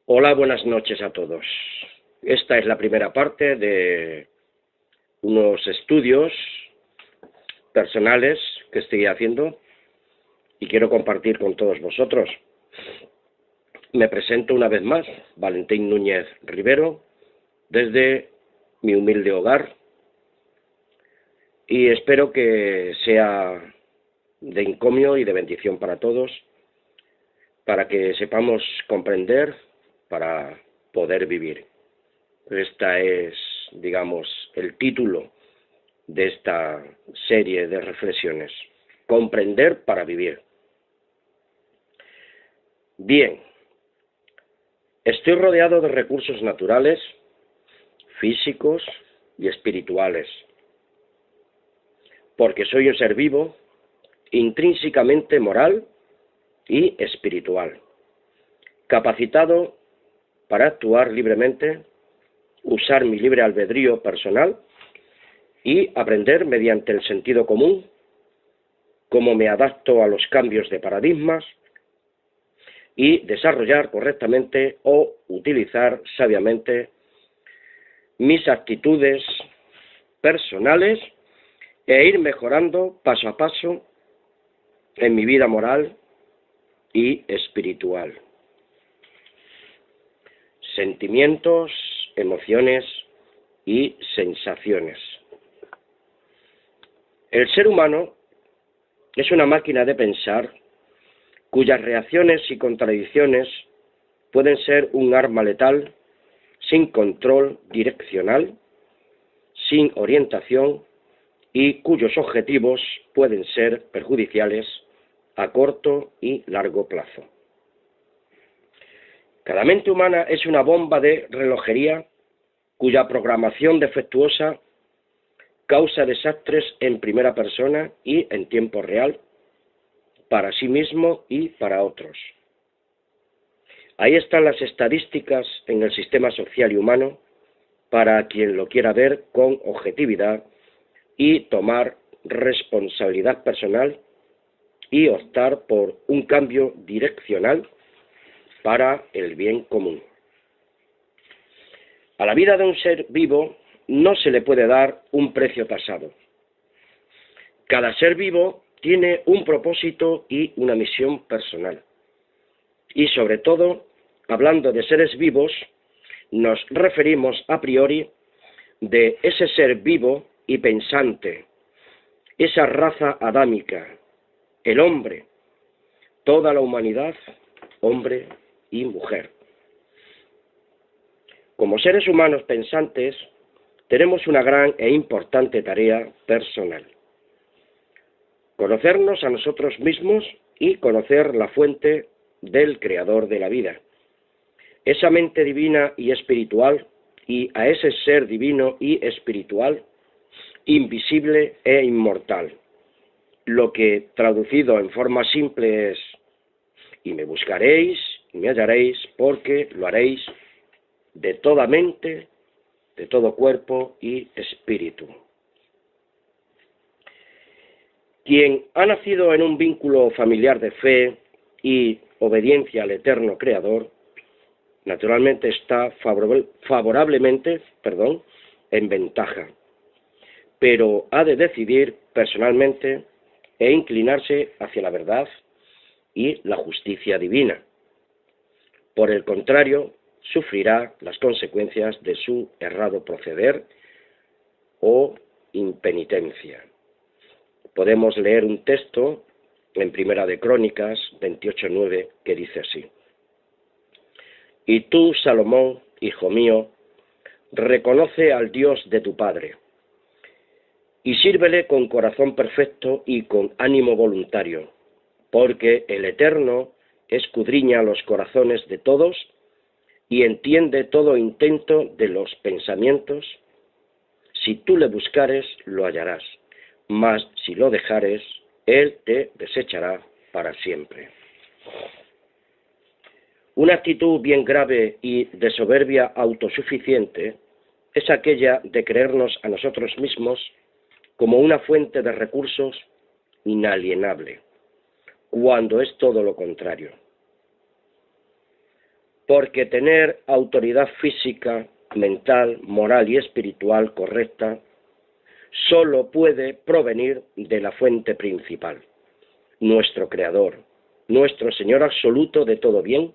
Hola, buenas noches a todos. Esta es la primera parte de unos estudios personales que estoy haciendo y quiero compartir con todos vosotros. Me presento una vez más, Valentín Núñez Rivero, desde mi humilde hogar, y espero que sea de encomio y de bendición para todos, para que sepamos comprender, para poder vivir. Esta es, digamos, el título de esta serie de reflexiones. Comprender para vivir. Bien, estoy rodeado de recursos naturales, físicos y espirituales, porque soy un ser vivo, intrínsecamente moral y espiritual, capacitado para actuar libremente, usar mi libre albedrío personal y aprender mediante el sentido común cómo me adapto a los cambios de paradigmas y desarrollar correctamente o utilizar sabiamente mis actitudes personales e ir mejorando paso a paso en mi vida moral y espiritual. Sentimientos, emociones y sensaciones. El ser humano es una máquina de pensar cuyas reacciones y contradicciones pueden ser un arma letal sin control direccional, sin orientación y cuyos objetivos pueden ser perjudiciales a corto y largo plazo. Cada mente humana es una bomba de relojería cuya programación defectuosa causa desastres en primera persona y en tiempo real, para sí mismo y para otros. Ahí están las estadísticas en el sistema social y humano para quien lo quiera ver con objetividad y tomar responsabilidad personal y optar por un cambio direccional para el bien común. A la vida de un ser vivo no se le puede dar un precio tasado. Cada ser vivo tiene un propósito y una misión personal. Y sobre todo, hablando de seres vivos, nos referimos a priori de ese ser vivo y pensante, esa raza adámica, el hombre, toda la humanidad, hombre y mujer. Como seres humanos pensantes, tenemos una gran e importante tarea personal. Conocernos a nosotros mismos y conocer la fuente del creador de la vida. Esa mente divina y espiritual, y a ese ser divino y espiritual, invisible e inmortal. Lo que traducido en forma simple es: y me buscaréis y me hallaréis, porque lo haréis de toda mente, de todo cuerpo y espíritu. Quien ha nacido en un vínculo familiar de fe y obediencia al eterno Creador, naturalmente está favorablemente en ventaja, pero ha de decidir personalmente e inclinarse hacia la verdad y la justicia divina. Por el contrario, sufrirá las consecuencias de su errado proceder o impenitencia. Podemos leer un texto en Primera de Crónicas 28:9 que dice así: Y tú, Salomón, hijo mío, reconoce al Dios de tu Padre, y sírvele con corazón perfecto y con ánimo voluntario, porque el Eterno escudriña los corazones de todos y entiende todo intento de los pensamientos. Si tú le buscares, lo hallarás, mas si lo dejares, él te desechará para siempre. Una actitud bien grave y de soberbia autosuficiente es aquella de creernos a nosotros mismos como una fuente de recursos inalienable, cuando es todo lo contrario. porque tener autoridad física, mental, moral y espiritual correcta solo puede provenir de la fuente principal, nuestro Creador, nuestro Señor absoluto de todo bien,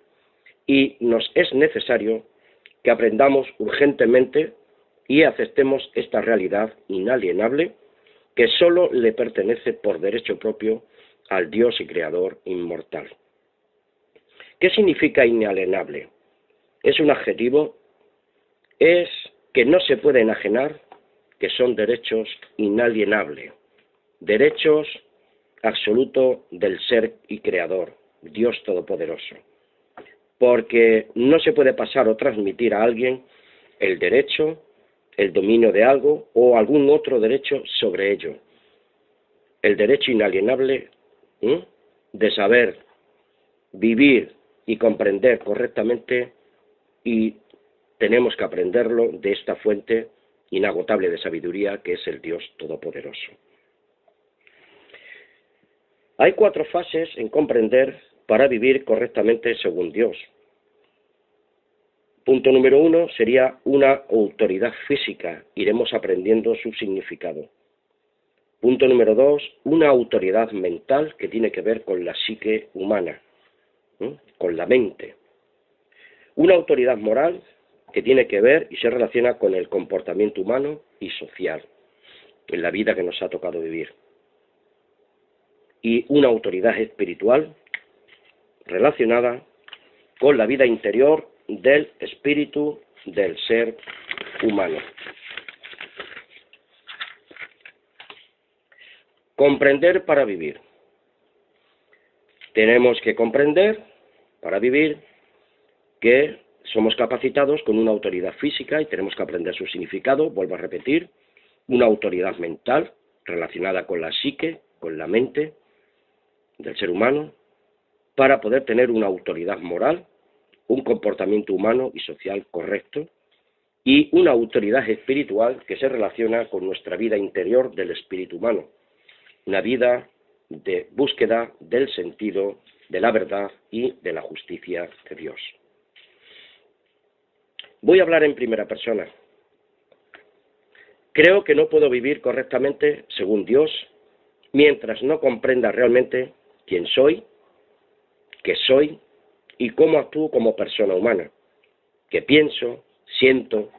y nos es necesario que aprendamos urgentemente y aceptemos esta realidad inalienable que solo le pertenece por derecho propio al Dios y Creador inmortal. ¿Qué significa inalienable? Es un adjetivo, es que no se puede enajenar, que son derechos inalienables, derechos absolutos del Ser y Creador, Dios Todopoderoso. Porque no se puede pasar o transmitir a alguien el derecho, el dominio de algo o algún otro derecho sobre ello. El derecho inalienable de saber vivir y comprender correctamente, y tenemos que aprenderlo de esta fuente inagotable de sabiduría que es el Dios Todopoderoso. Hay 4 fases en comprender para vivir correctamente según Dios. Punto número 1 sería una autoridad física, iremos aprendiendo su significado. Punto número 2, una autoridad mental que tiene que ver con la psique humana, con la mente. Una autoridad moral que tiene que ver y se relaciona con el comportamiento humano y social en la vida que nos ha tocado vivir. Y una autoridad espiritual relacionada con la vida interior del espíritu del ser humano. Comprender para vivir. Tenemos que comprender para vivir que somos capacitados con una autoridad física y tenemos que aprender su significado, vuelvo a repetir, una autoridad mental relacionada con la psique, con la mente del ser humano, para poder tener una autoridad moral, un comportamiento humano y social correcto, y una autoridad espiritual que se relaciona con nuestra vida interior del espíritu humano, una vida de búsqueda del sentido, de la verdad y de la justicia de Dios. Voy a hablar en primera persona. Creo que no puedo vivir correctamente según Dios mientras no comprenda realmente quién soy, qué soy y cómo actúo como persona humana, qué pienso, siento,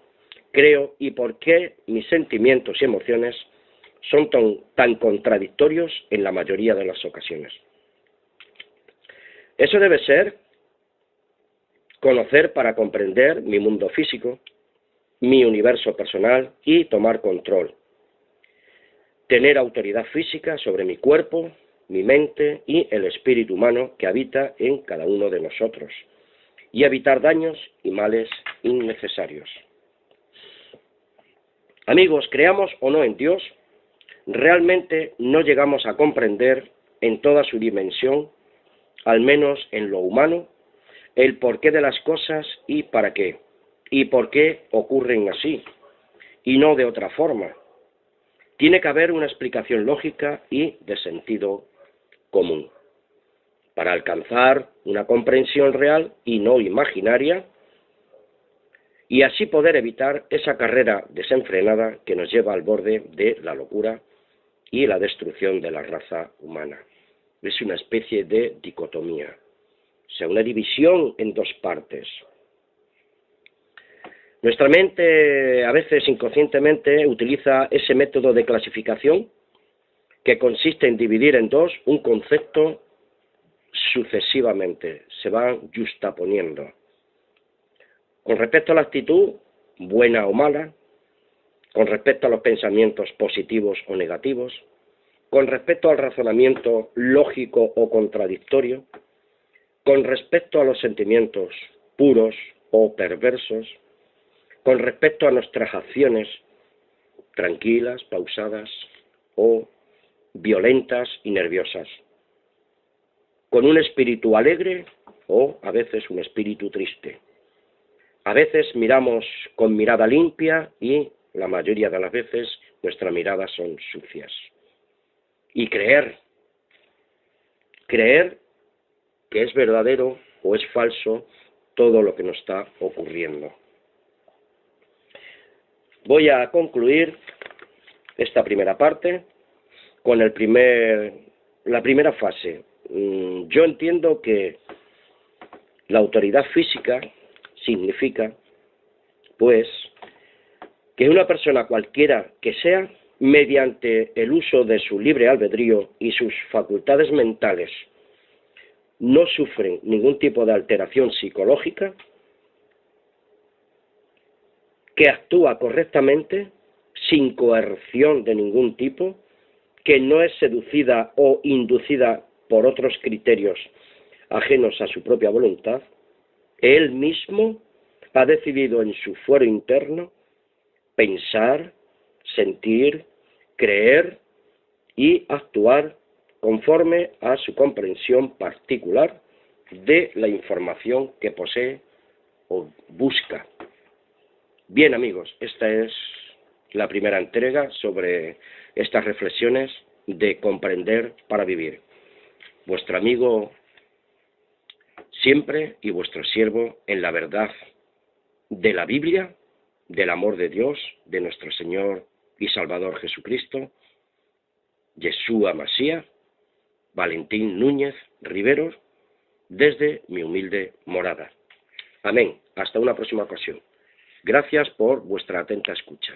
creo y por qué mis sentimientos y emociones son tan contradictorios en la mayoría de las ocasiones. Eso debe ser conocer para comprender mi mundo físico, mi universo personal y tomar control. Tener autoridad física sobre mi cuerpo, mi mente y el espíritu humano que habita en cada uno de nosotros, y evitar daños y males innecesarios. Amigos, creamos o no en Dios, realmente no llegamos a comprender en toda su dimensión, al menos en lo humano, el porqué de las cosas y para qué, y por qué ocurren así, y no de otra forma. Tiene que haber una explicación lógica y de sentido común, para alcanzar una comprensión real y no imaginaria, y así poder evitar esa carrera desenfrenada que nos lleva al borde de la locura y la destrucción de la raza humana. Es una especie de dicotomía, o sea, una división en 2 partes. Nuestra mente, a veces inconscientemente, utiliza ese método de clasificación que consiste en dividir en 2 un concepto sucesivamente, se van justaponiendo. Con respecto a la actitud, buena o mala, con respecto a los pensamientos positivos o negativos, con respecto al razonamiento lógico o contradictorio, con respecto a los sentimientos puros o perversos, con respecto a nuestras acciones tranquilas, pausadas o violentas y nerviosas, con un espíritu alegre o a veces un espíritu triste. A veces miramos con mirada limpia y la mayoría de las veces nuestras miradas son sucias. Y creer que es verdadero o es falso todo lo que nos está ocurriendo. Voy a concluir esta primera parte con la primera fase. Yo entiendo que la autoridad física significa, pues, que una persona cualquiera que sea, mediante el uso de su libre albedrío y sus facultades mentales, no sufren ningún tipo de alteración psicológica, que actúa correctamente, sin coerción de ningún tipo, que no es seducida o inducida por otros criterios ajenos a su propia voluntad. Él mismo ha decidido en su fuero interno pensar, sentir, creer y actuar conforme a su comprensión particular de la información que posee o busca. Bien, amigos, esta es la primera entrega sobre estas reflexiones de comprender para vivir. Vuestro amigo siempre y vuestro siervo en la verdad de la Biblia, del amor de Dios, de nuestro Señor y Salvador Jesucristo, Yeshua Masía, Valentín Núñez Riveros, desde mi humilde morada. Amén. Hasta una próxima ocasión. Gracias por vuestra atenta escucha.